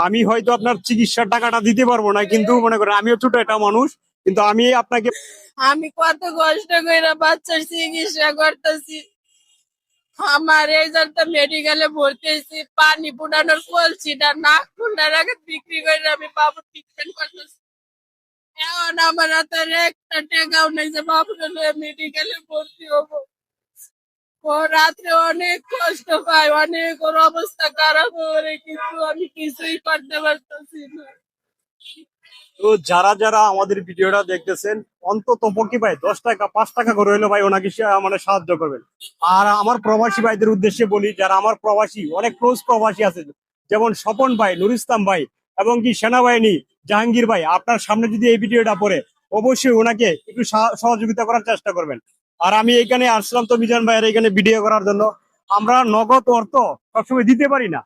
আমি হয়তো আপনার চিকিৎসার টাকাটা দিতে পারবো না, কিন্তু মনে করেন আমিও ছোট একটা মানুষ, কিন্তু আমি আপনাকে আমি কত কষ্ট করে বাচ্চার চিকিৎসা করতেছি। আমার এই জন্য মেডিকেলে ভর্তি হয়েছি, পানি ফুটানোর কলসিটা নাক ফুটার আগে বিক্রি করে আমি বাবু ট্রিটমেন্ট করতেছি। এখন আমার হাতে একটা টাকাও নেই যে বাবুকে মেডিকেলে ভর্তি হবো। ও রাত্রে অনেক কষ্ট পায়, অনেক ওর অবস্থা খারাপ করে, কিন্তু আমি কিছুই করতে পারতেছি না। তো যারা যারা আমাদের ভিডিওটা দেখতেছেন, অন্তত পক্ষে ভাই 10 টাকা 5 টাকা করে হইলো ভাই ওনাকে মানে সাহায্য করবেন। আর আমার প্রবাসী ভাইদের উদ্দেশ্যে বলি, যারা আমার প্রবাসী অনেক ক্লোজ প্রবাসী আছে, যেমন স্বপন ভাই, নুর ইসলাম ভাই, এবং কি সেনাবাহিনী জাহাঙ্গীর ভাই, আপনার সামনে যদি এই ভিডিওটা পড়ে অবশ্যই ওনাকে একটু সহযোগিতা করার চেষ্টা করবেন। আর আমি এখানে আসলাম তো মিজান ভাইয়ের এখানে ভিডিও করার জন্য। আমরা নগদ অর্থ সবসময় দিতে পারি না,